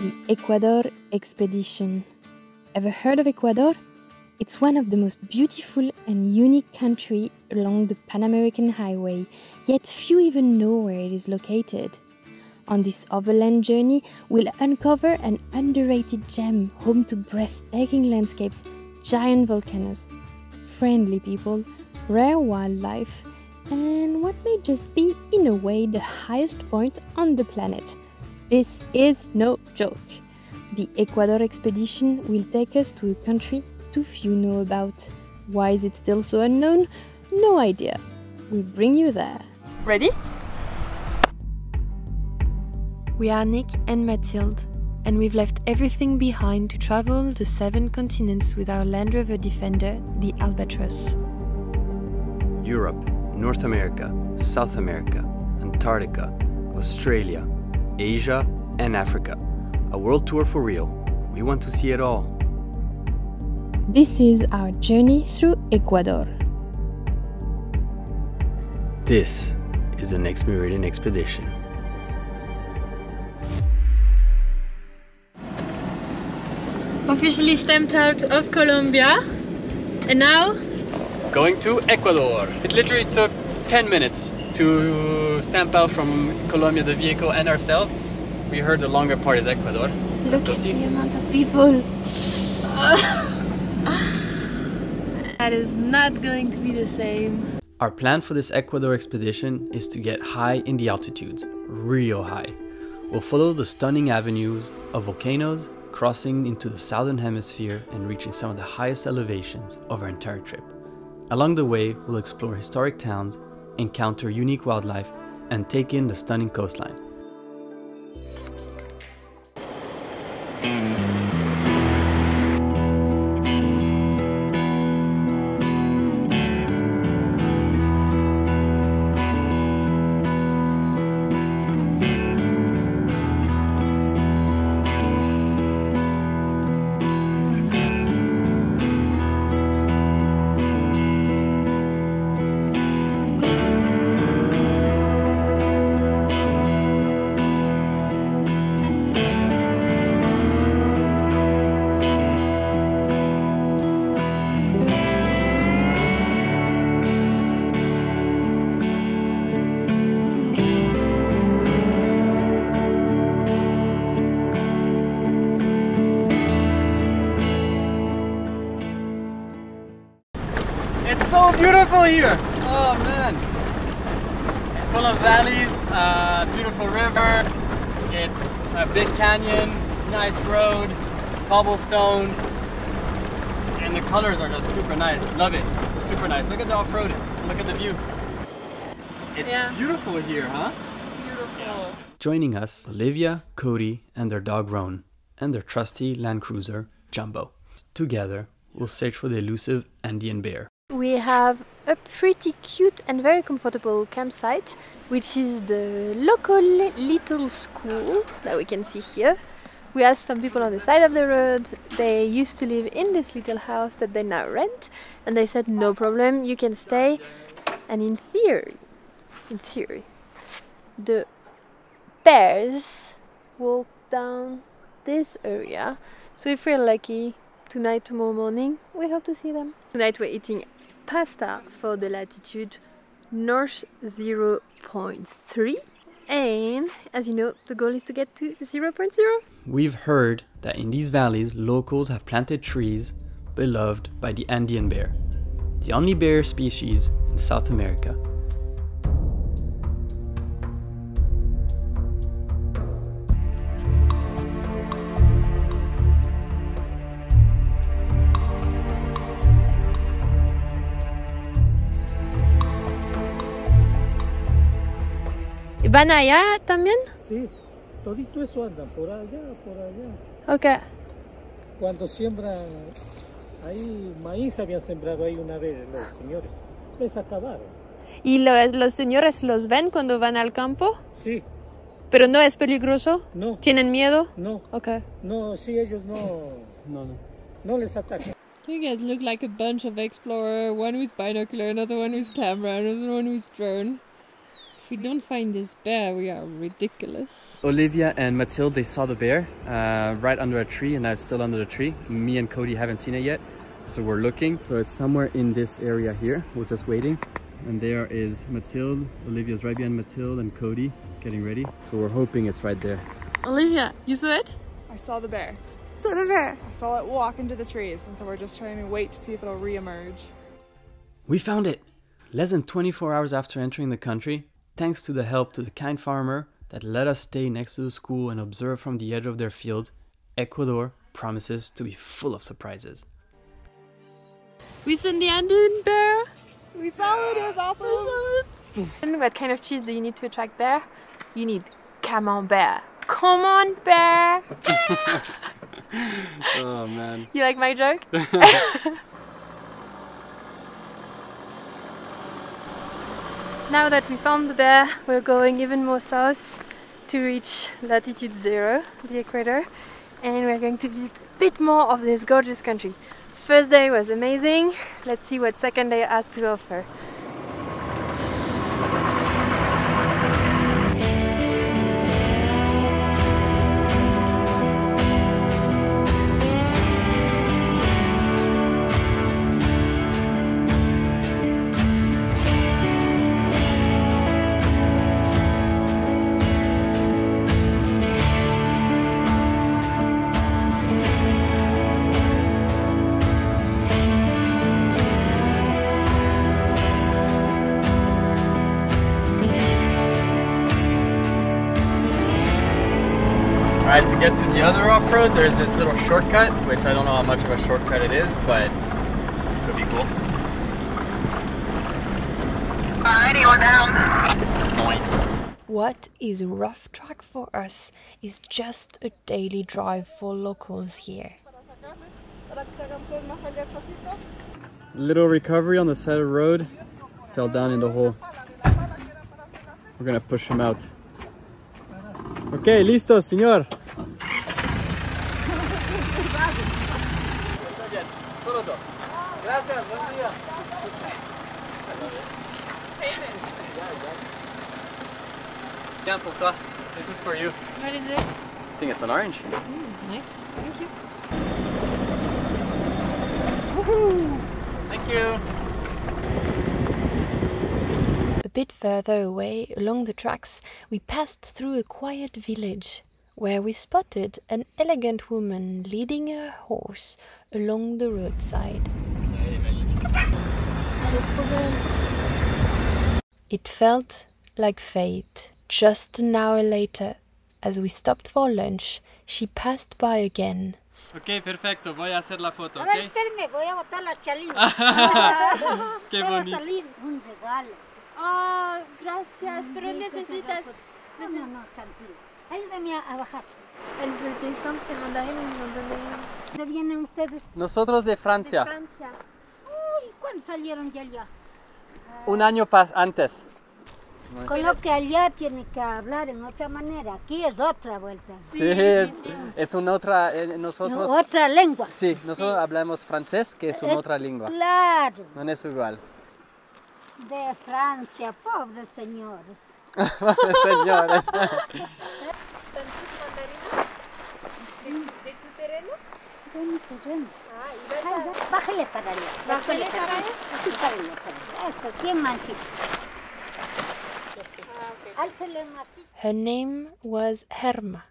the Ecuador expedition. Ever heard of Ecuador? It's one of the most beautiful and unique countries along the Pan American Highway, yet few even know where it is located. On this overland journey, we'll uncover an underrated gem home to breathtaking landscapes, giant volcanoes, friendly people, rare wildlife, and what may just be, in a way, the highest point on the planet. This is no joke. The Ecuador expedition will take us to a country too few know about. Why is it still so unknown? No idea. We'll bring you there. Ready? We are Nick and Mathilde, and we've left everything behind to travel the 7 continents with our Land Rover Defender, the Albatross. Europe, North America, South America, Antarctica, Australia, Asia and Africa. A world tour for real. We want to see it all. This is our journey through Ecuador. This is the next Meridian expedition. Officially stamped out of Colombia, and now Going to Ecuador. It literally took 10 minutes to stamp out from Colombia the vehicle and ourselves. We heard the longer part is Ecuador. look at the amount of people. That is not going to be the same. Our plan for this Ecuador expedition is to get high in the altitudes, real high. We'll follow the stunning avenues of volcanoes, crossing into the southern hemisphere and reaching some of the highest elevations of our entire trip. Along the way, we'll explore historic towns, encounter unique wildlife, and take in the stunning coastline. It's so beautiful here! Oh man! It's full of valleys, beautiful river, it's a big canyon, nice road, cobblestone, and the colors are just super nice. Love it. It's super nice. Look at the off-road. Look at the view. It's beautiful here, huh? It's beautiful. Joining us, Olivia, Cody, and their dog Roan, and their trusty Land Cruiser, Jumbo. Together, we'll search for the elusive Andean bear. We have a pretty cute and very comfortable campsite, which is the local little school that we can see here. We asked some people on the side of the road. They used to live in this little house that they now rent, and they said no problem, you can stay. And in theory, the bears walk down this area. So if we're lucky, tonight, tomorrow morning, we hope to see them. Tonight we're eating pasta for the latitude north 0.3, and as you know, the goal is to get to 0.0. We've heard that in these valleys, locals have planted trees beloved by the Andean bear, the only bear species in South America. ¿Van allá también? Sí, todito eso andan por allá, por allá. Ok. Cuando siembran, ahí maíz habían sembrado ahí una vez los señores. Les acabaron. ¿Y los señores los ven cuando van al campo? Sí. ¿Pero no es peligroso? No. ¿Tienen miedo? No. Ok. No, sí, ellos no les atacan. You guys look like a bunch of explorers, one with binocular, another one with camera, another one with drone. we don't find this bear, we are ridiculous. Olivia and Mathilde, they saw the bear right under a tree, and now it's still under the tree. Me and Cody haven't seen it yet, so we're looking. So it's somewhere in this area here. We're just waiting. And there is Mathilde. Olivia's right behind Mathilde and Cody getting ready. So we're hoping it's right there. Olivia, you saw it? I saw the bear. Saw the bear? I saw it walk into the trees, and so we're just trying to wait to see if it'll re-emerge. We found it! Less than 24 hours after entering the country, thanks to the help to the kind farmer that let us stay next to the school and observe from the edge of their field, Ecuador promises to be full of surprises. We saw the Andean bear. We saw it, it was awesome! And what kind of cheese do you need to attract bear? You need camembert. Come on, bear! Oh man. You like my joke? Now that we found the bear, we're going even more south to reach latitude 0, the equator, and we're going to visit a bit more of this gorgeous country. First day was amazing. Let's see what second day has to offer. Alright, to get to the other off-road, there's this little shortcut, which I don't know how much of a shortcut it is, but it could be cool. Alrighty, we're down. Nice. What is rough track for us is just a daily drive for locals here. Little recovery on the side of the road, fell down in the hole. We're gonna push him out. Okay, listo, señor. Solo dos. Gracias, buen día. Tiens, pour toi. This is for you. What is it? I think it's an orange. Nice, thank you. Woohoo! Thank you. A bit further away, along the tracks, we passed through a quiet village, where we spotted an elegant woman leading her horse along the roadside. It felt like fate. Just an hour later, as we stopped for lunch, she passed by again. Ok, perfecto. Voy a hacer la foto, A ok? ver, espérame, voy a botar la chalina. Qué Va a bonito. salir un regalo. Oh, gracias, pero Sí, necesitas... No, no, tranquilo. Ayúdame a bajar. El breathtaking se mandaron y nos donde... ¿Dónde vienen ustedes? Nosotros de Francia. Francia. Uy, ¿cuándo salieron de allá? Un año antes. Con lo que allá tiene que hablar en otra manera. Aquí es otra vuelta. Sí, es una otra, nosotros... Otra lengua. Sí, nosotros hablamos francés, que es una otra lengua. Claro. No es igual. De Francia, pobres señores. Señores. ¿Son tus mandarinas? ¿De tu terreno? De mi terreno. Ah, y Bájale para allá. ¿Bájale para allá? Sí, para allá, para allá. Eso, bien manchito. Her name was Herma.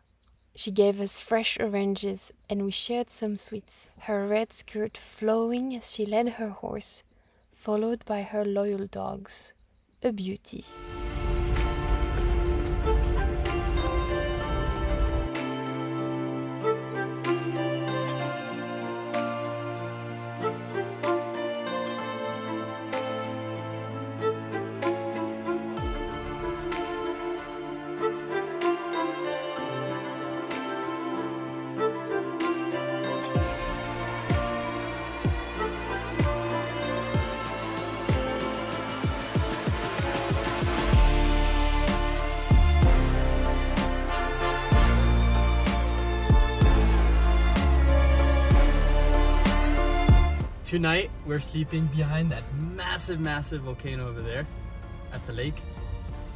She gave us fresh oranges and we shared some sweets, her red skirt flowing as she led her horse, followed by her loyal dogs. A beauty. Tonight, we're sleeping behind that massive volcano over there at the lake.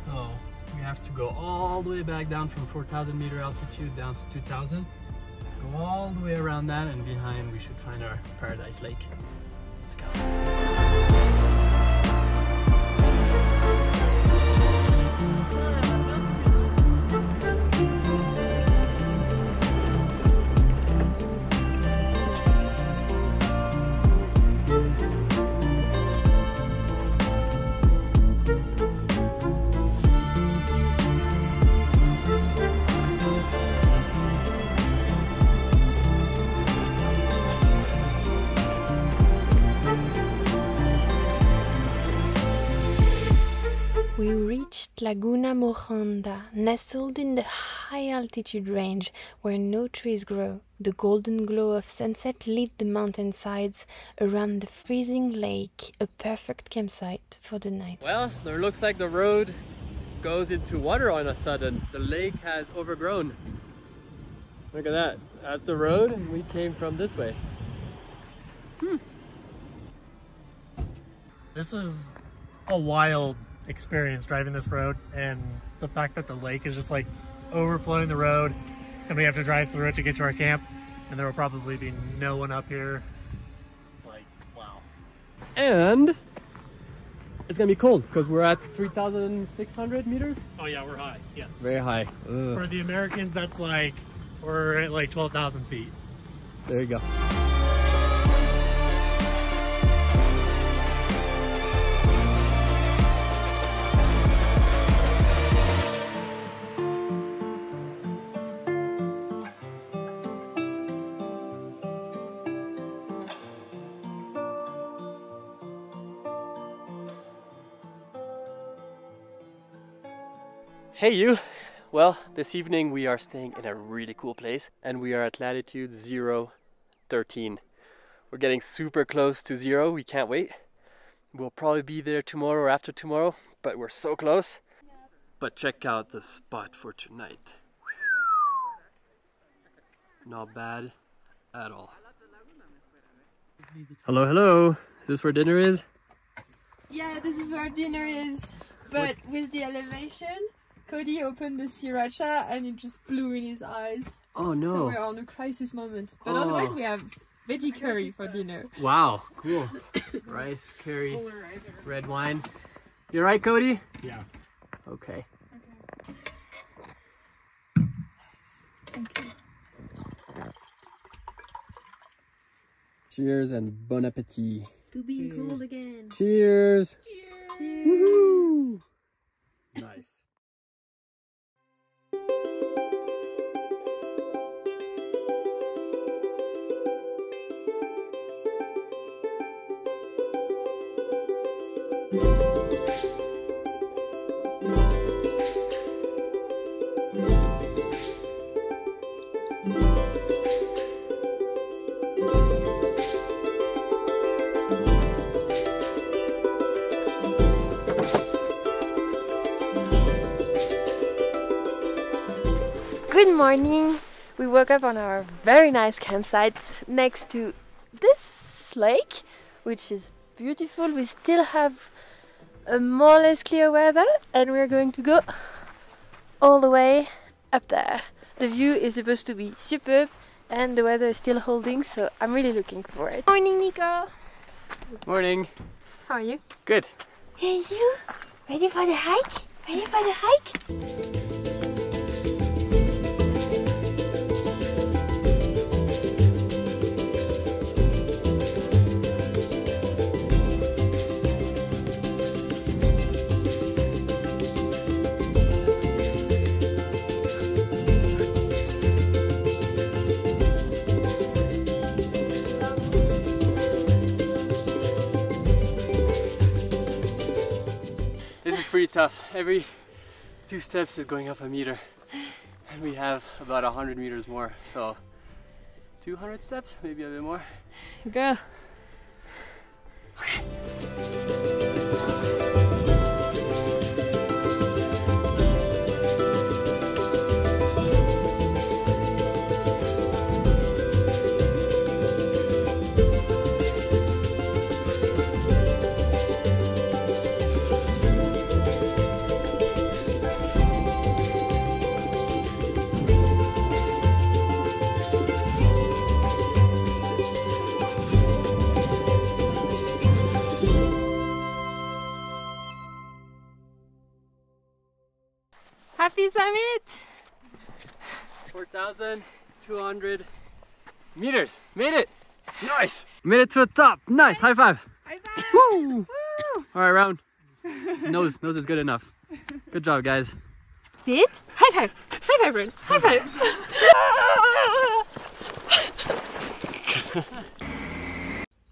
So we have to go all the way back down from 4,000 meter altitude down to 2,000. Go all the way around that, and behind we should find our paradise lake. Let's go. We reached Laguna Morronda, nestled in the high altitude range where no trees grow. The golden glow of sunset lit the mountainsides around the freezing lake, a perfect campsite for the night. Well, there looks like the road goes into water all of a sudden. The lake has overgrown. Look at that. That's the road, and we came from this way. This is a wild experience driving this road, and the fact that the lake is just like overflowing the road and we have to drive through it to get to our camp, and there will probably be no one up here. Like, wow. And it's gonna be cold because we're at 3,600 meters. Oh yeah, we're high. Yes. Very high. Ugh. For the Americans, that's like, we're at like 12,000 feet. There you go. Hey you! Well, this evening we are staying in a really cool place, and we are at latitude 013. We're getting super close to zero, we can't wait. We'll probably be there tomorrow or after tomorrow, but we're so close. But check out the spot for tonight. Not bad at all. Hello, hello! Is this where dinner is? Yeah, this is where dinner is, but with the elevation, Cody opened the sriracha and it just blew in his eyes. Oh no! So we're on a crisis moment. But otherwise we have veggie curry for dinner. Wow, cool. Rice, curry, red wine. You right, Cody? Yeah. Okay. Thank you. Cheers and bon appetit. To being cold again. Cheers! Cheers. Woohoo! Nice. Good morning! We woke up on our very nice campsite next to this lake, which is beautiful. We still have a more or less clear weather, and we're going to go all the way up there. The view is supposed to be superb, and the weather is still holding, so I'm really looking for it. Morning, Nico! Morning. How are you? Good. Hey, you! Ready for the hike? Ready for the hike? Pretty tough. Every 2 steps is going up a meter, and we have about 100 meters more, so 200 steps, maybe a bit more. Go! Okay. summit! 4,200 meters. Made it! Nice! Made it to the top. Nice! High five! High five! Woo! Alright, round. Nose is good enough. Good job, guys. Did? High five! High five, friends! High five!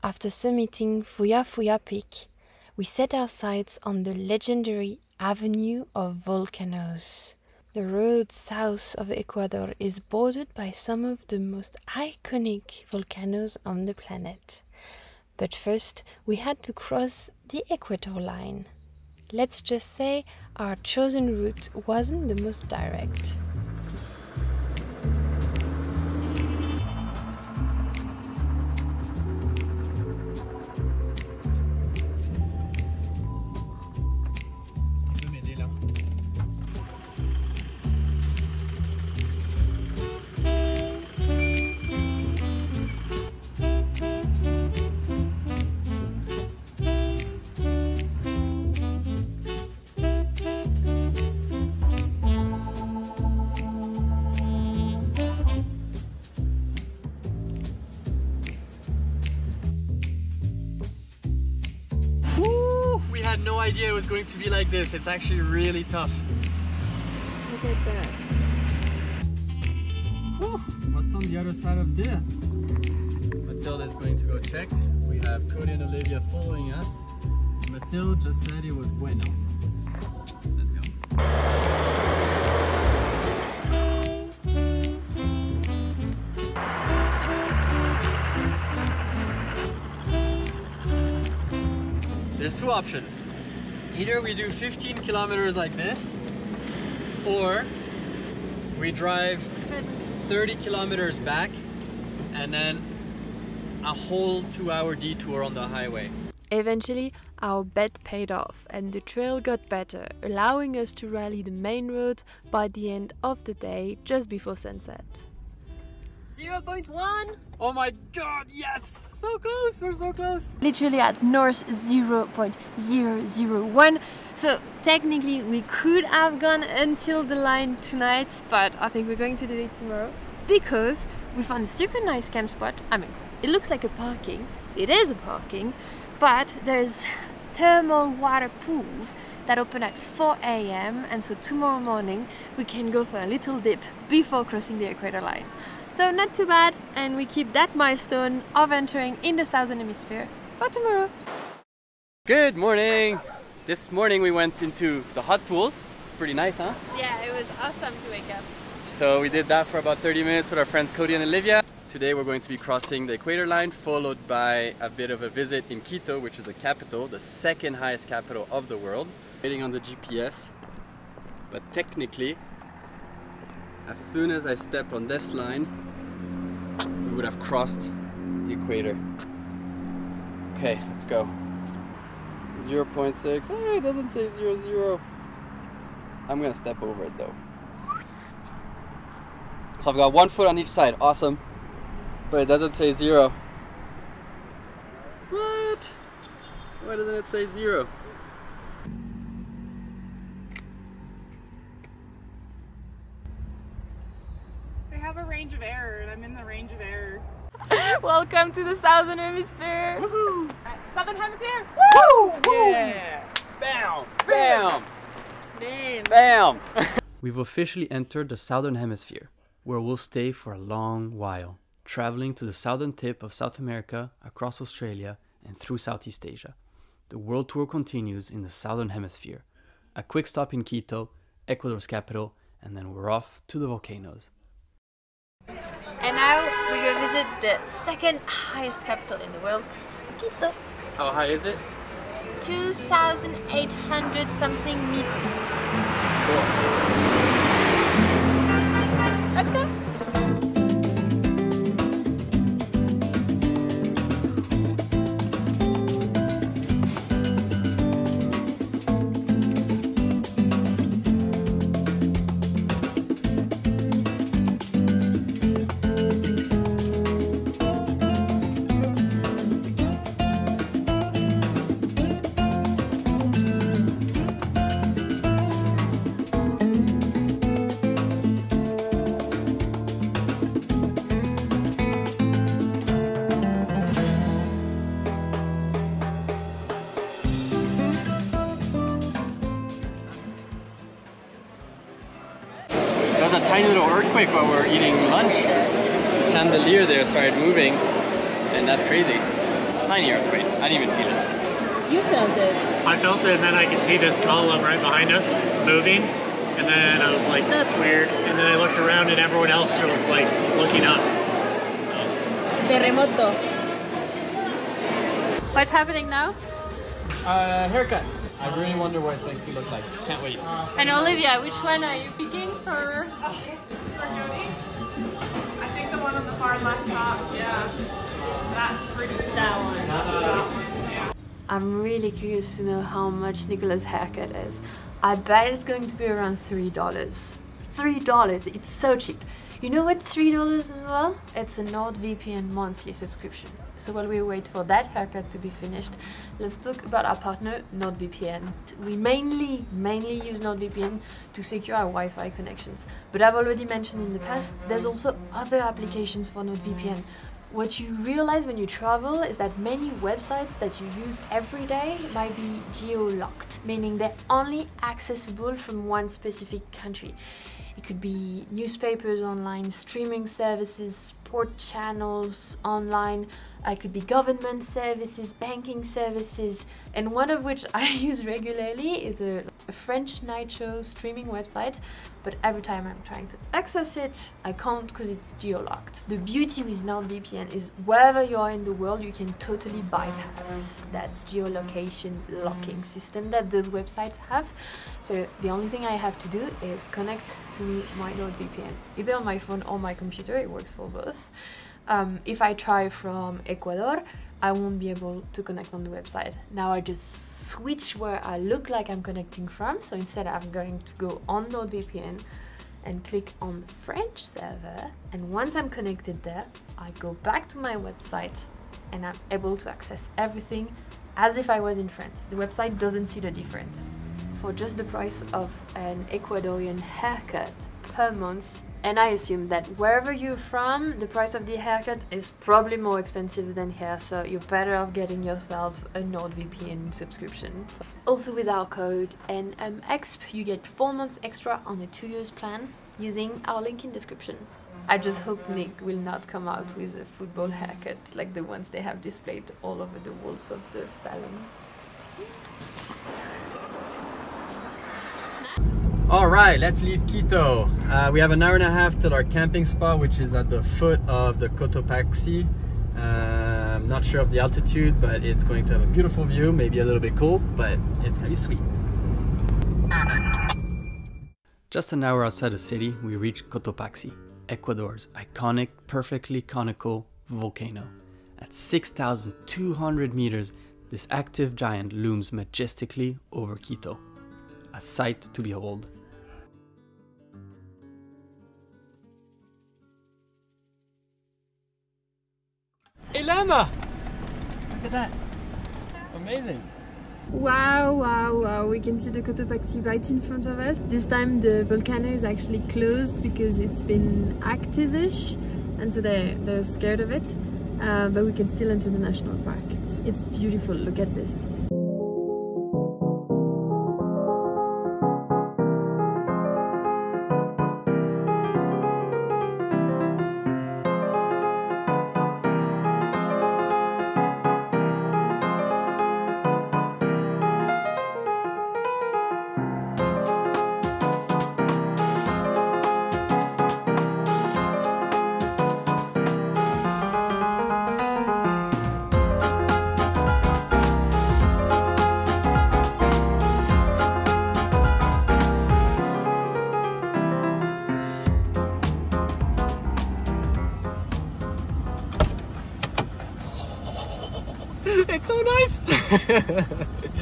After summiting Fuya Fuya Peak, we set our sights on the legendary Avenue of Volcanoes. The road south of Ecuador is bordered by some of the most iconic volcanoes on the planet. But first, we had to cross the equator line. Let's just say our chosen route wasn't the most direct. I had no idea it was going to be like this. It's actually really tough. Look at that. Whew. What's on the other side of there? Mathilde is going to go check. We have Cody and Olivia following us. Mathilde just said it was bueno. Let's go. There's two options. Either we do 15 kilometers like this, or we drive 30 kilometers back and then a whole 2-hour detour on the highway. Eventually, our bet paid off and the trail got better, allowing us to rally the main road by the end of the day, just before sunset. 0.1! Oh my god, yes! So close, we're so close! Literally at north 0.001. So technically we could have gone until the line tonight, but I think we're going to do it tomorrow because we found a super nice camp spot. I mean, it looks like a parking. It is a parking, but there's thermal water pools that open at 4 AM, and so tomorrow morning we can go for a little dip before crossing the equator line. So not too bad, and we keep that milestone of entering in the southern hemisphere for tomorrow. Good morning! This morning we went into the hot pools. Pretty nice, huh? Yeah, it was awesome to wake up. So we did that for about 30 minutes with our friends Cody and Olivia. Today we're going to be crossing the equator line, followed by a bit of a visit in Quito, which is the capital, the second highest capital of the world. Waiting on the GPS, but technically, as soon as I step on this line, we would have crossed the equator. Okay, let's go. 0.6, oh, it doesn't say 0.0. I'm gonna step over it though. So I've got one foot on each side, awesome. But it doesn't say 0. What? Why doesn't it say 0? I have a range of error, and I'm in the range of error. Welcome to the southern hemisphere. Woohoo! Southern hemisphere. Woo! Yeah! Bam! Bam! Bam! Bam! We've officially entered the southern hemisphere, where we'll stay for a long while, traveling to the southern tip of South America, across Australia, and through Southeast Asia. The world tour continues in the southern hemisphere. A quick stop in Quito, Ecuador's capital, and then we're off to the volcanoes. And now we go visit the second highest capital in the world, Quito. How high is it? 2,800 something meters. Cool. Let's go! was a tiny little earthquake while we were eating lunch. The chandelier there started moving, and that's crazy. Tiny earthquake. I didn't even feel it. You felt it. I felt it, and then I could see this column right behind us moving. And then I was like, that's weird. And then I looked around and everyone else was like looking up. Terremoto. What's happening now? Haircut. I really wonder what it's going to look like. Can't wait. And Olivia, which one are you picking for? I think the one on the far left top. Yeah. That's pretty. That one. Yeah. I'm really curious to know how much Nicola's haircut is. I bet it's going to be around $3. $3, it's so cheap. You know what $3 as well? It's a NordVPN monthly subscription. So while we wait for that haircut to be finished, let's talk about our partner, NordVPN. We mainly use NordVPN to secure our Wi-Fi connections. But I've already mentioned in the past, there's also other applications for NordVPN. What you realize when you travel is that many websites that you use every day might be geo-locked, meaning they're only accessible from one specific country. It could be newspapers online, streaming services, sport channels online, it could be government services, banking services, and one of which I use regularly is a French night show streaming website, but every time I'm trying to access it, I can't because it's geo-locked. The beauty with NordVPN is wherever you are in the world, you can totally bypass that geolocation locking system that those websites have. So the only thing I have to do is connect to my NordVPN, either on my phone or my computer. It works for both. If I try from Ecuador, I won't be able to connect on the website. Now I just switch where I look like I'm connecting from. So instead I'm going to go on NordVPN and click on French server. And once I'm connected there, I go back to my website and I'm able to access everything as if I was in France. The website doesn't see the difference. For just the price of an Ecuadorian haircut per month, and I assume that wherever you're from, the price of the haircut is probably more expensive than here, so you're better off getting yourself a NordVPN subscription. Also with our code NMEXP, you get 4 months extra on a 2 years plan using our link in description. I just hope Nick will not come out with a football haircut like the ones they have displayed all over the walls of the salon. Alright, let's leave Quito. We have an hour and a half till our camping spot, which is at the foot of the Cotopaxi. I'm not sure of the altitude, but it's going to have a beautiful view, maybe a little bit cold, but it's gonna be sweet. Just an hour outside the city, we reached Cotopaxi, Ecuador's iconic, perfectly conical volcano. At 6,200 meters, this active giant looms majestically over Quito. A sight to behold. Hey llama! Look at that! Amazing! Wow, wow, wow, we can see the Cotopaxi right in front of us. This time the volcano is actually closed because it's been active-ish, and so they're scared of it, but we can still enter the national park. It's beautiful, look at this. It's so nice!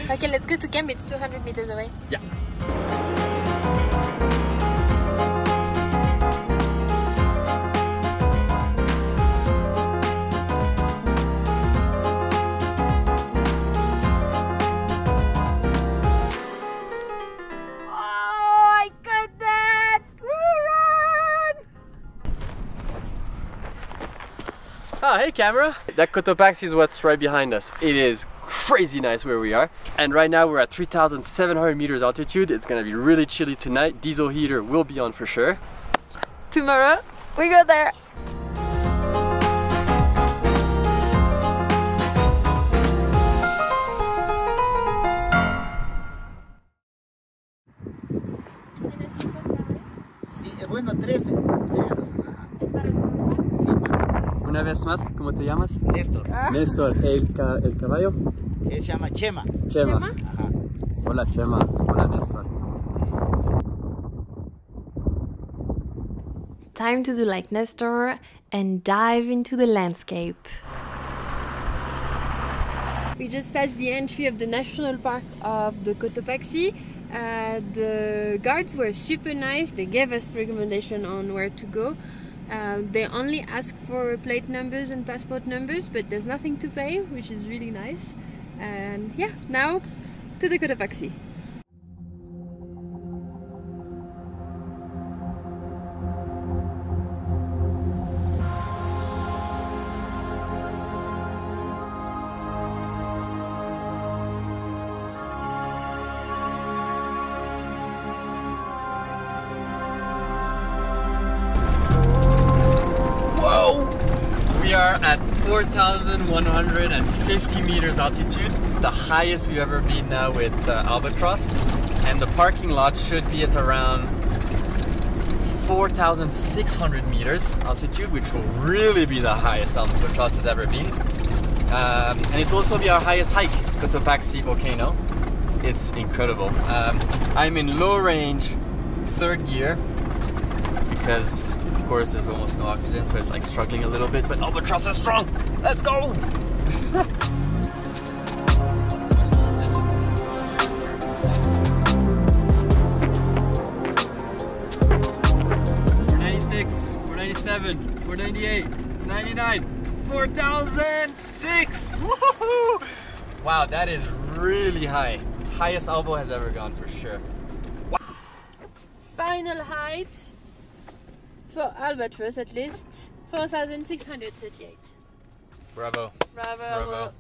Okay, let's go to camp, it's 200 meters away. Yeah. Oh, hey camera! That Cotopaxi is what's right behind us. It is crazy nice where we are. And right now we're at 3,700 meters altitude. It's gonna be really chilly tonight. Diesel heater will be on for sure. tomorrow we go there. Bueno, tres. Una vez más, ¿cómo te llamas? Néstor. Néstor, el caballo. Él se llama Chema. Chema. Ajá. Hola Chema, hola Néstor. Time to do like Nestor and dive into the landscape. We just passed the entry of the national park of the Cotopaxi. The guards were super nice. They gave us recommendation on where to go. They only ask for plate numbers and passport numbers, but there's nothing to pay, which is really nice. And yeah, now to the Cotopaxi. We are at 4,150 meters altitude, the highest we've ever been now with Albatross, and the parking lot should be at around 4,600 meters altitude, which will really be the highest Albatross has ever been. And it will also be our highest hike, Cotopaxi volcano. It's incredible. I'm in low range, third gear, because of course there's almost no oxygen, so it's like struggling a little bit, but Albatross is strong. Let's go! 497, 498, 99, 4,006! Woohoo! Wow, that is really high. Highest Albo has ever gone for sure. Wow. Final height for Albatross, at least 4,638. Bravo. Bravo. Bravo.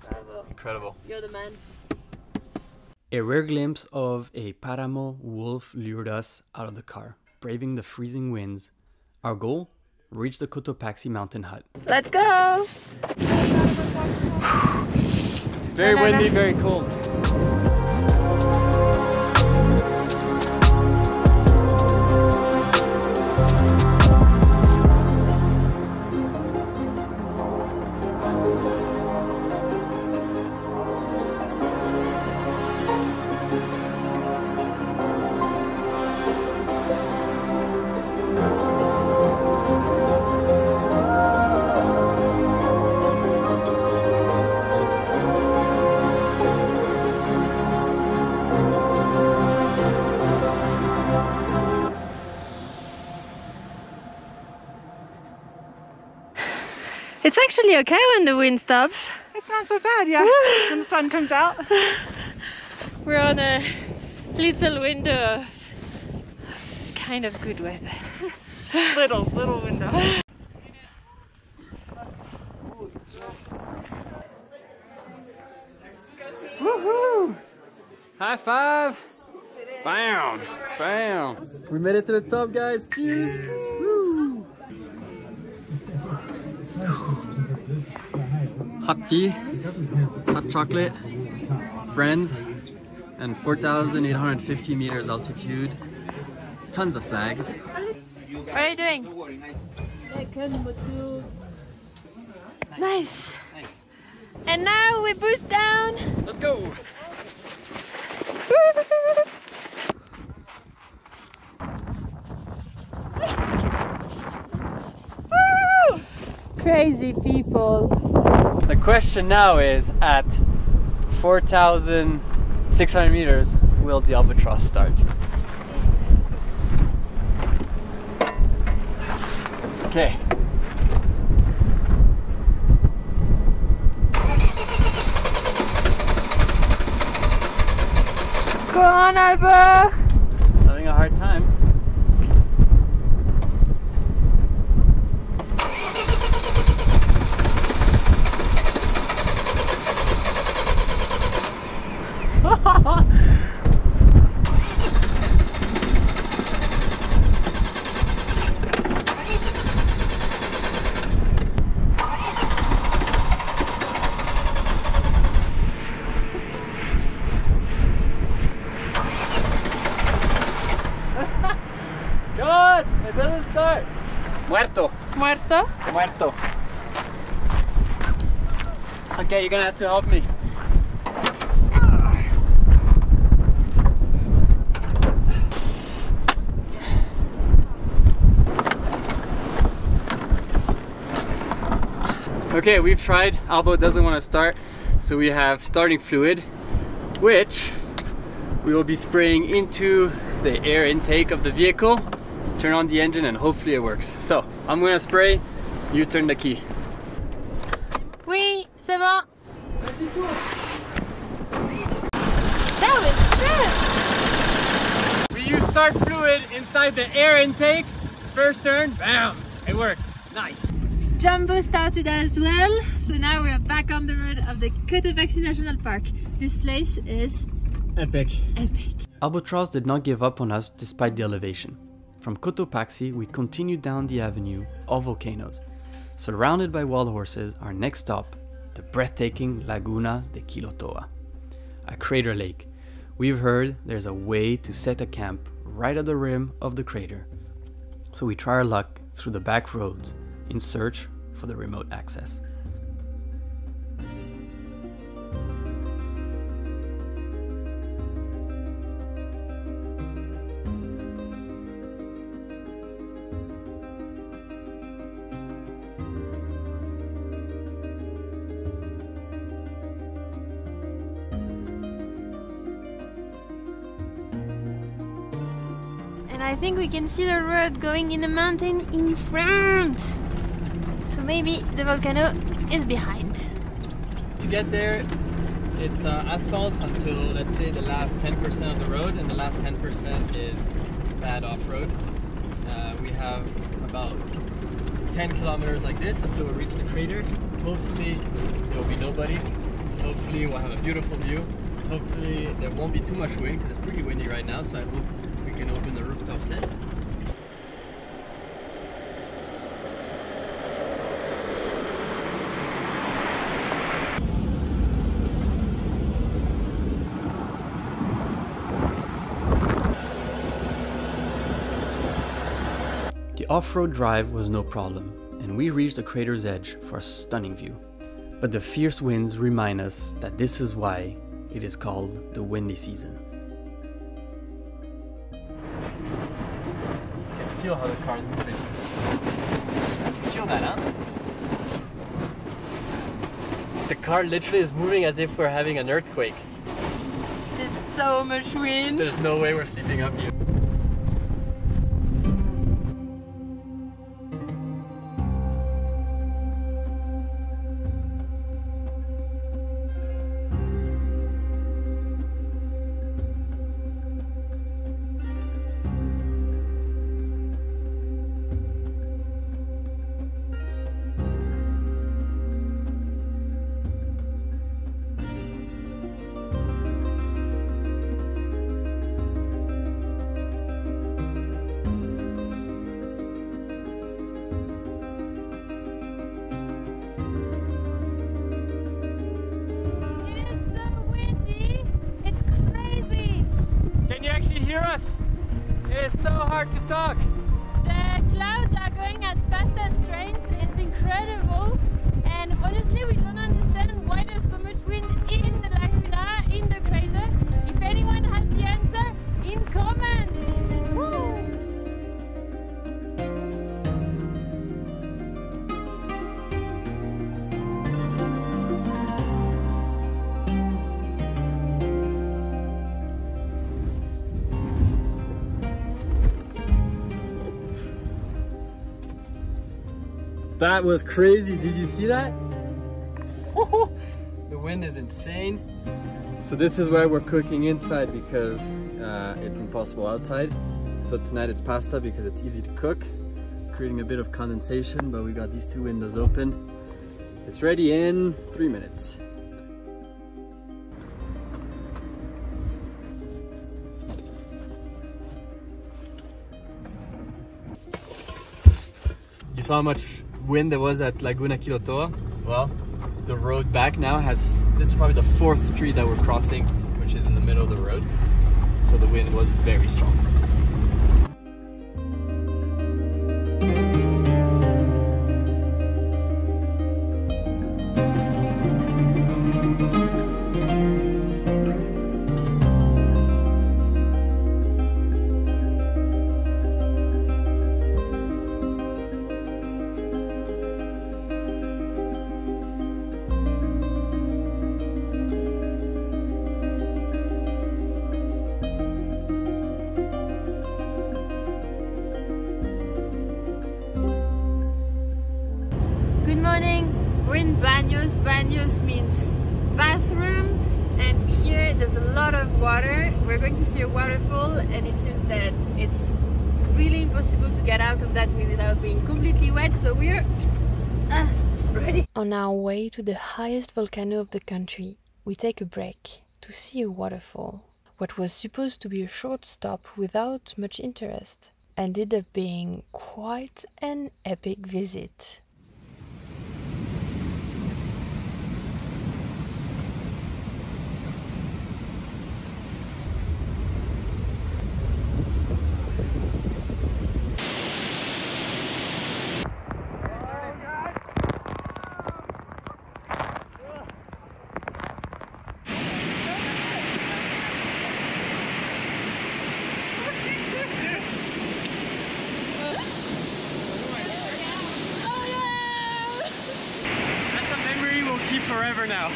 Bravo. Incredible. You're the man. A rare glimpse of a Paramo wolf lured us out of the car, braving the freezing winds. Our goal? Reach the Cotopaxi mountain hut. Let's go! Very windy, very cold. It's actually okay when the wind stops. It's not so bad, yeah, when the sun comes out. We're on a little window of kind of good weather. little window. Woohoo! High five! Bam! Bam! We made it to the top, guys. Cheers! Woo! Hot tea, hot chocolate, friends, and 4,850 meters altitude. Tons of flags. What are you doing? Nice. And now we boost down. Let's go! Crazy people. The question now is, at 4,600 meters, will the Albatross start? Okay. Go on, Alba. It's having a hard time. Muerto. Muerto? Muerto. Okay, you're gonna have to help me. Okay, we've tried. Albo doesn't want to start, so we have starting fluid, which we will be spraying into the air intake of the vehicle. Turn on the engine and hopefully it works. So, I'm gonna spray, you turn the key. Oui, c'est bon. That was fast. We use start fluid inside the air intake. First turn, bam, it works. Nice. Jumbo started as well, so now we are back on the road of the Cotopaxi National Park. This place is epic. Epic. Albatross did not give up on us despite the elevation. From Cotopaxi, we continued down the avenue of volcanoes. Surrounded by wild horses, our next stop, the breathtaking Laguna de Quilotoa, a crater lake. We've heard there's a way to set a camp right at the rim of the crater. So we try our luck through the back roads in search for the remote access. And I think we can see the road going in the mountain in front. So maybe the volcano is behind. To get there, it's asphalt until, let's say, the last 10% of the road, and the last 10% is bad off-road. We have about 10 kilometers like this until we reach the crater. Hopefully there will be nobody. Hopefully we'll have a beautiful view. Hopefully there won't be too much wind because it's pretty windy right now, so I hope we can open the rooftop tent. The off-road drive was no problem, and we reached the crater's edge for a stunning view. But the fierce winds remind us that this is why it is called the windy season. You can feel how the car is moving. Feel that, huh? The car literally is moving as if we're having an earthquake. There's so much wind. There's no way we're sleeping up here. Hear us? It is so hard to talk. The clouds are going as fast as trains. It's incredible. And honestly, we don't understand why there's so much wind in the laguna, in the crater. If anyone has the answer, in comments. Woo! That was crazy. Did you see that? The wind is insane. So this is why we're cooking inside, because it's impossible outside. So tonight it's pasta because it's easy to cook, creating a bit of condensation, but we got these two windows open. It's ready in 3 minutes. You saw how much wind there was at Laguna Quilotoa? Well, the road back now has, this is probably the 4th tree that we're crossing, which is in the middle of the road. So the wind was very strong. morning. We're in Baños. Baños means bathroom, and here there's a lot of water. We're going to see a waterfall, and it seems that it's really impossible to get out of that without being completely wet, so we're ready. On our way to the highest volcano of the country, we take a break to see a waterfall. What was supposed to be a short stop without much interest ended up being quite an epic visit. Forever now,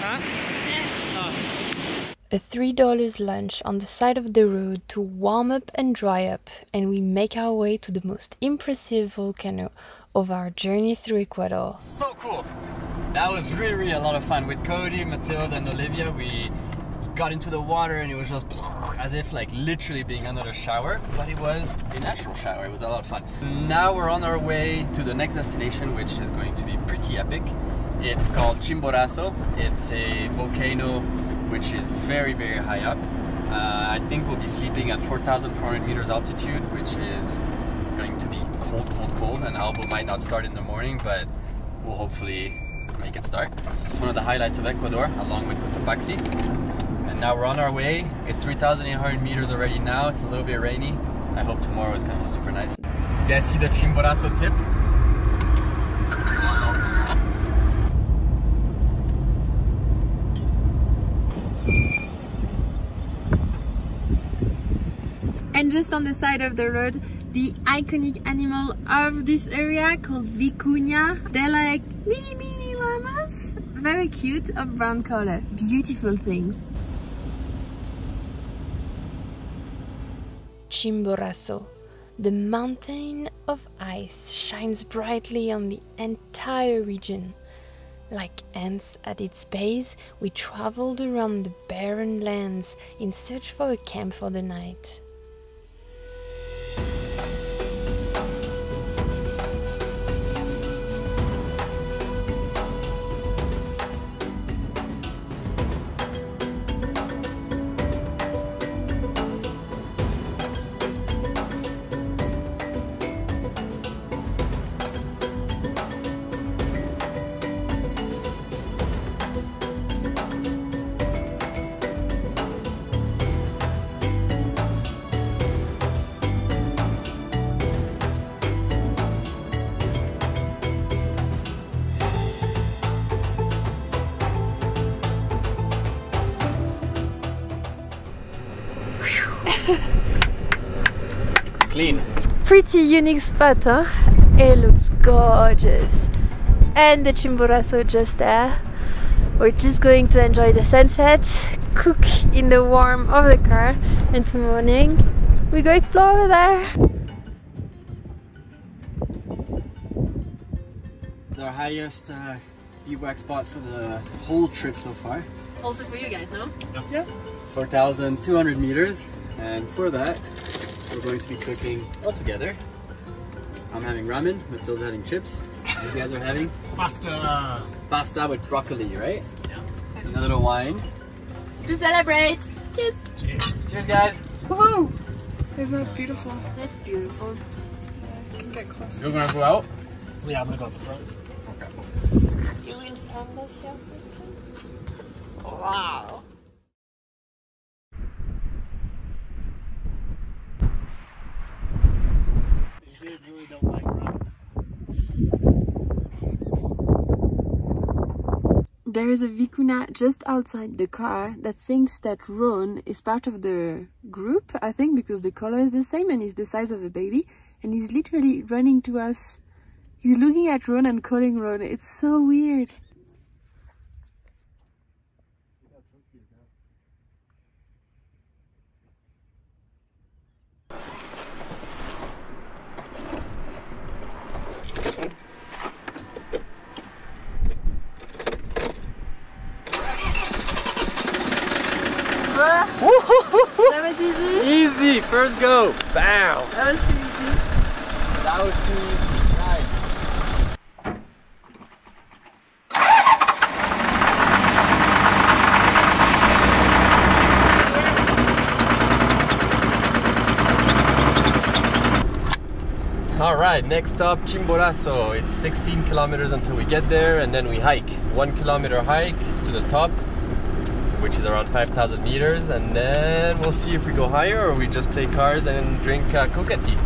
huh? Yeah. Oh. A $3 lunch on the side of the road to warm up and dry up, and we make our way to the most impressive volcano of our journey through Ecuador. So cool! That was really a lot of fun. With Cody, Mathilde and Olivia, we got into the water and it was just as if like literally being under a shower, but it was a natural shower. It was a lot of fun. Now we're on our way to the next destination, which is going to be pretty epic. It's called Chimborazo. It's a volcano which is very, very high up. I think we'll be sleeping at 4,400 meters altitude, which is going to be cold, cold, cold, and Albo might not start in the morning, but we'll hopefully make it start. It's one of the highlights of Ecuador, along with Cotopaxi. And now we're on our way. It's 3,800 meters already now. It's a little bit rainy. I hope tomorrow it's gonna be super nice. You guys see the Chimborazo tip? And just on the side of the road, the iconic animal of this area called vicuña. They're like mini llamas, very cute, of brown color, beautiful things. Chimborazo, the mountain of ice, shines brightly on the entire region. Like ants at its base, we traveled around the barren lands in search for a camp for the night. Clean. Pretty unique spot, huh? It looks gorgeous. And the Chimborazo just there. We're just going to enjoy the sunset, cook in the warmth of the car, and tomorrow morning we go explore over there. It's our highest bivouac spot for the whole trip so far. Also for you guys, no? Yeah. 4,200 meters, and for that we're going to be cooking all together. I'm having ramen, Mathilde's having chips. You guys are having? Pasta. Pasta with broccoli, right? Yeah. And a little wine. To celebrate! Cheers! Cheers, guys! Woohoo! Isn't that beautiful? That's beautiful. I can get closer. You're gonna go out? Yeah, I'm gonna go at the front. Okay. You will send us your pictures? Wow! They really don't like running. There is a vicuna just outside the car that thinks that Ron is part of the group, I think, because the color is the same and he's the size of a baby, and he's literally running to us. He's looking at Ron and calling Ron. It's so weird. First go! Bam! That was too easy. That was too easy. Nice. Alright, next stop, Chimborazo. It's 16 kilometers until we get there, and then we hike. 1 kilometer hike to the top, which is around 5,000 meters, and then we'll see if we go higher or we just play cards and drink coca tea.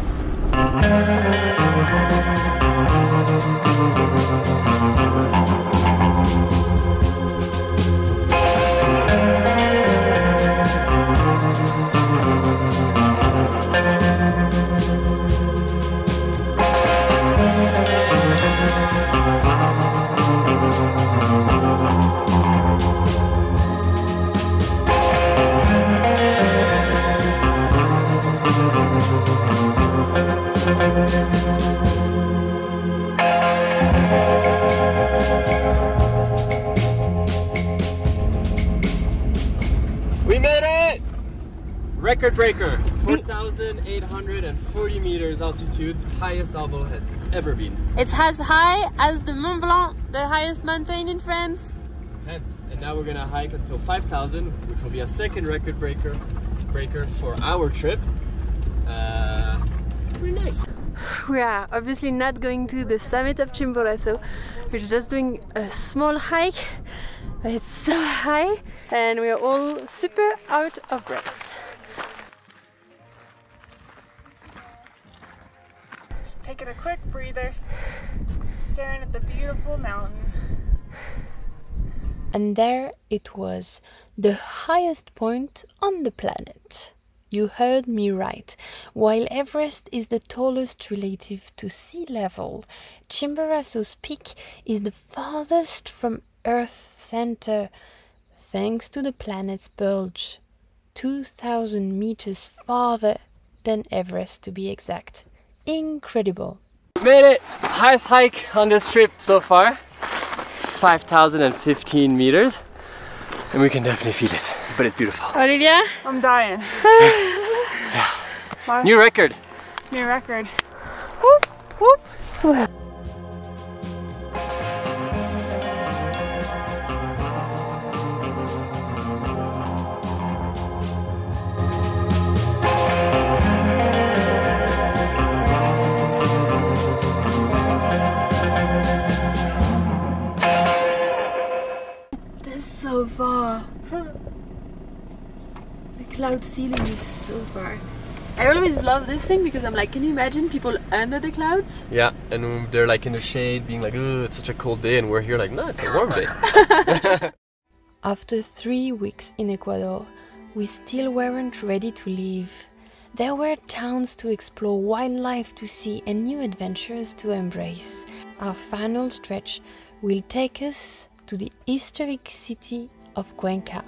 We made it! Record breaker, 4,840 meters altitude, highest Albo has ever been. It's as high as the Mont Blanc, the highest mountain in France. Intense. And now we're gonna hike until 5,000, which will be a second record breaker for our trip. Pretty nice. We are obviously not going to the summit of Chimborazo. We're just doing a small hike. It's so high and we're all super out of breath. Just taking a quick breather, staring at the beautiful mountain. And there it was, the highest point on the planet. You heard me right. While Everest is the tallest relative to sea level, Chimborazo's peak is the farthest from Earth's center, thanks to the planet's bulge. 2,000 meters farther than Everest, to be exact. Incredible. Made it! Highest hike on this trip so far. 5,015 meters. And we can definitely feel it, but it's beautiful. Olivia? I'm dying. Yeah. New record. New record. Whoop, whoop. So far. The cloud ceiling is so far. I always love this thing because I'm like, can you imagine people under the clouds? Yeah, and they're like in the shade being like, oh, it's such a cold day, and we're here like, no, it's a warm day. After 3 weeks in Ecuador, we still weren't ready to leave. There were towns to explore, wildlife to see, and new adventures to embrace. Our final stretch will take us to the historic city of Cuenca,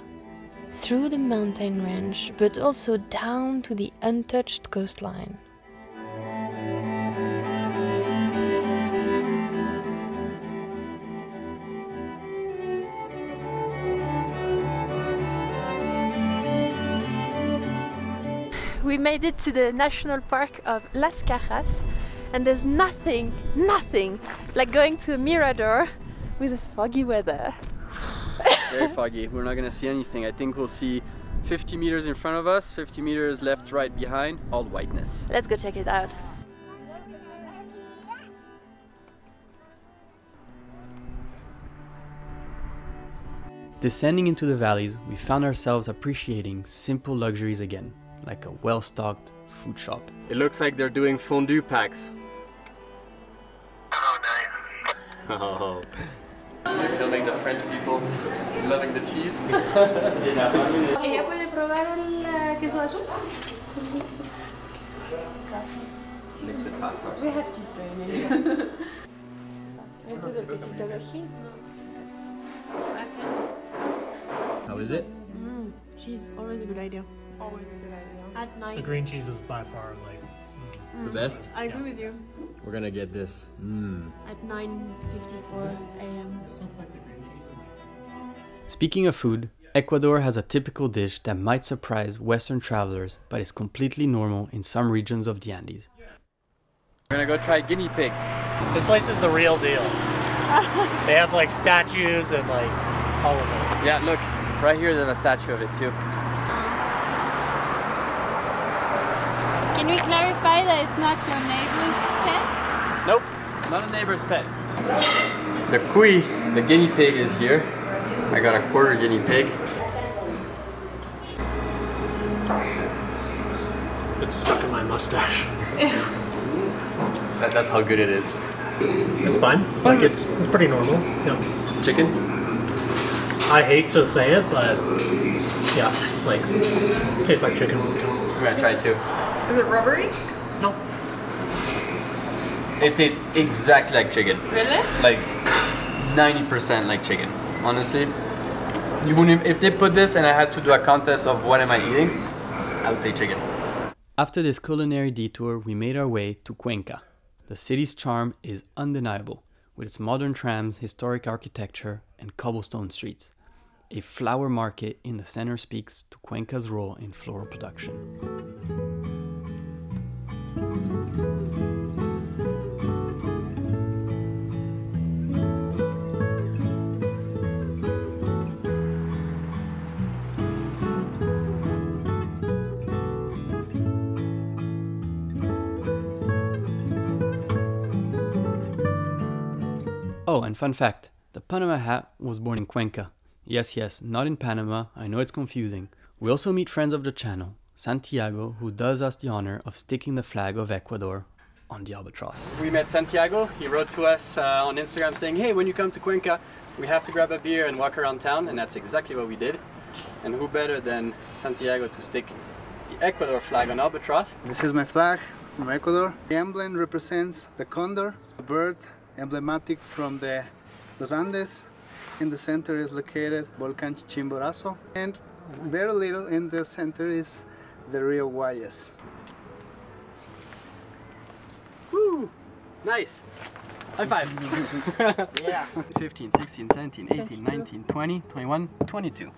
through the mountain range, but also down to the untouched coastline. We made it to the national park of Las Cajas, and there's nothing like going to a mirador with a foggy weather. Very foggy. We're not gonna see anything. I think we'll see 50 meters in front of us, 50 meters left, right, behind, all whiteness. Let's go check it out. Descending into the valleys, we found ourselves appreciating simple luxuries again, like a well-stocked food shop. It looks like they're doing fondue packs. Oh, nice. Oh. You're filming the French people loving the cheese. ¿Ella puede probar el queso azul? Mixed with pasta. We have cheese training. Este es el quesito de ají. How is it? Cheese, always a good idea. Always a good idea. At night. The green cheese is by far like The best? I agree with you. We're gonna get this. At 9:54 a.m. Speaking of food, Ecuador has a typical dish that might surprise Western travelers, but is completely normal in some regions of the Andes. We're gonna go try guinea pig. This place is the real deal. They have like statues and like all of it. Yeah, look, right here there's a statue of it too. Can we clarify that it's not your neighbor's pet? Nope, not a neighbor's pet. The cuy, the guinea pig, is here. I got a quarter guinea pig. It's stuck in my mustache. That's how good it is. It's fine. Like it's pretty normal. Yeah. Chicken? I hate to say it, but yeah, like tastes like chicken. I'm gonna try it too. Is it rubbery? No. It tastes exactly like chicken. Really? Like 90% like chicken. Honestly, you wouldn't. If they put this and I had to do a contest of what am I eating, I would say chicken. After this culinary detour, we made our way to Cuenca. The city's charm is undeniable, with its modern trams, historic architecture, and cobblestone streets. A flower market in the center speaks to Cuenca's role in floral production. Oh, and fun fact, the Panama hat was born in Cuenca. Yes, not in Panama, I know it's confusing. We also meet friends of the channel, Santiago, who does us the honor of sticking the flag of Ecuador on the albatross. We met Santiago. He wrote to us on Instagram saying, hey, when you come to Cuenca, we have to grab a beer and walk around town, and that's exactly what we did. And who better than Santiago to stick the Ecuador flag on albatross? This is my flag from Ecuador. The emblem represents the condor, a bird emblematic from the Los Andes. In the center is located Volcán Chimborazo, and very little in the center is the Rio Guayas. Woo! Nice! High five! Yeah! 15, 16, 17, 18, 19, 20, 21, 22.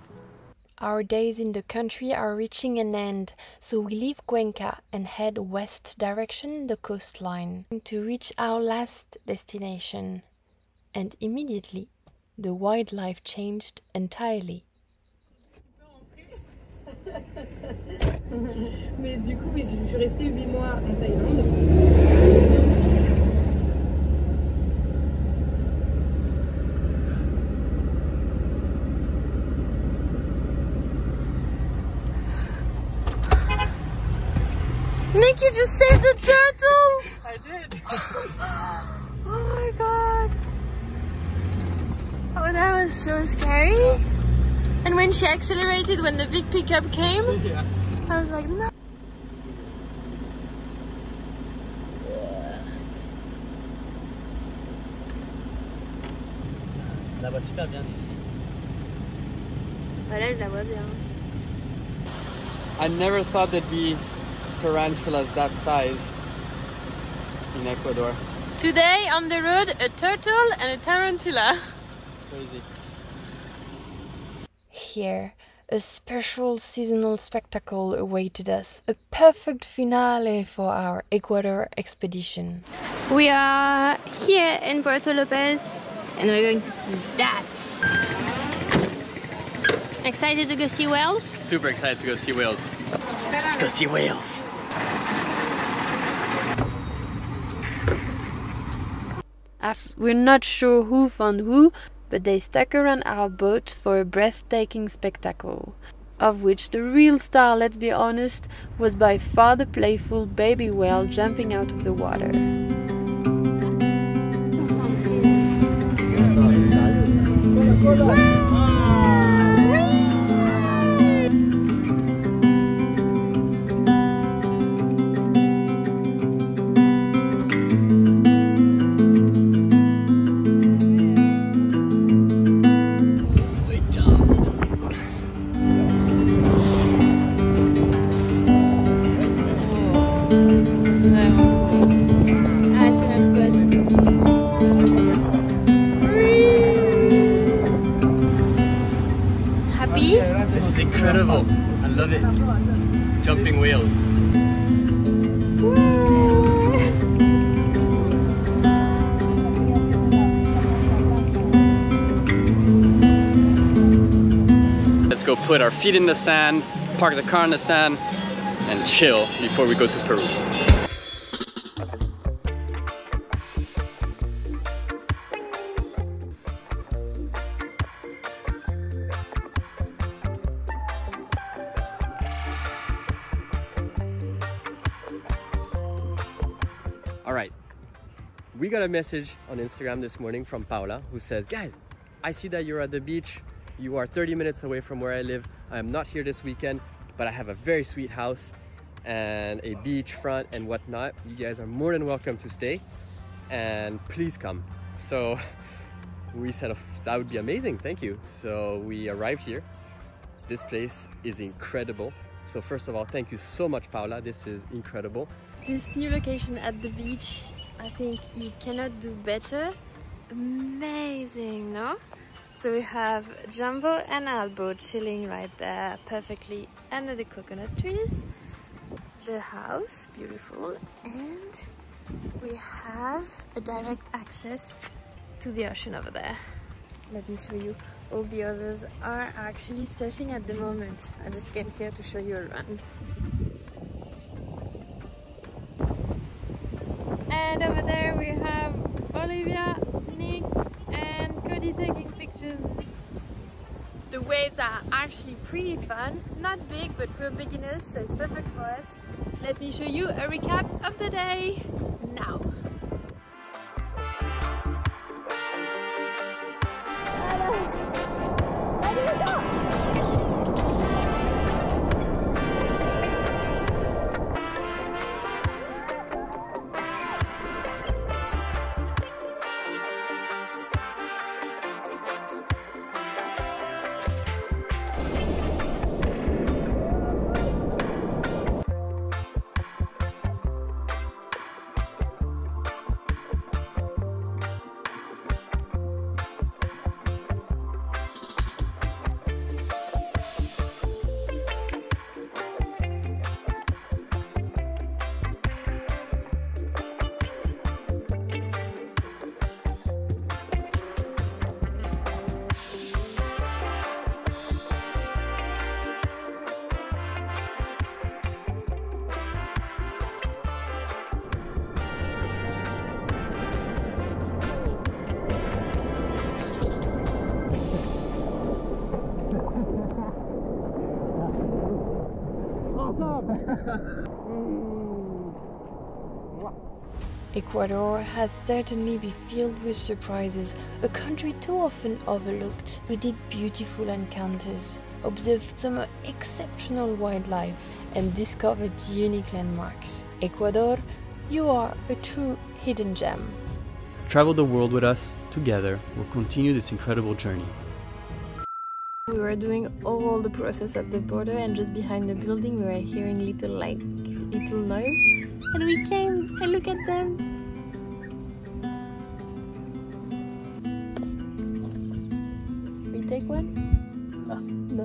Our days in the country are reaching an end, so we leave Cuenca and head west direction the coastline to reach our last destination. And immediately, the wildlife changed entirely. Mais du coup, oui, je suis restée 8 mois en Thaïlande. Nick, you just saved the turtle! I did! Oh my god! Oh, that was so scary. And when she accelerated, when the big pickup came, Yeah. I was like, no. La vois super bien ici. Voilà, je la vois bien. I never thought there'd be tarantulas that size in Ecuador. Today on the road, a turtle and a tarantula. Crazy. Here, a special seasonal spectacle awaited us, a perfect finale for our Ecuador expedition. We are here in Puerto Lopez and we're going to see that. Excited to go see whales? Super excited to go see whales. Let's go see whales. As we're not sure who found who, but they stuck around our boat for a breathtaking spectacle, of which the real star, let's be honest, was by far the playful baby whale jumping out of the water. whales. Let's go put our feet in the sand, park the car in the sand, and chill before we go to Peru. All right, we got a message on Instagram this morning from Paula who says, guys, I see that you're at the beach. You are 30 minutes away from where I live. I am not here this weekend, but I have a very sweet house and a beach front and whatnot. You guys are more than welcome to stay and please come. So we said, that would be amazing, thank you. So we arrived here. This place is incredible. So first of all, thank you so much, Paula. This is incredible. This new location at the beach, I think you cannot do better. Amazing, no? So we have Jumbo and Albo chilling right there perfectly under the coconut trees. The house, beautiful, and we have a direct access to the ocean over there. Let me show you. All the others are actually surfing at the moment. I just came here to show you around. And over there we have Olivia, Nick and Cody taking pictures. The waves are actually pretty fun. Not big, but we're beginners, so it's perfect for us. Let me show you a recap of the day now. Ecuador has certainly been filled with surprises, a country too often overlooked. We did beautiful encounters, observed some exceptional wildlife, and discovered unique landmarks. Ecuador, you are a true hidden gem. Travel the world with us, together, we'll continue this incredible journey. We were doing all the process at the border, and just behind the building we were hearing little noise, and we came and look at them. We take one? Oh, no.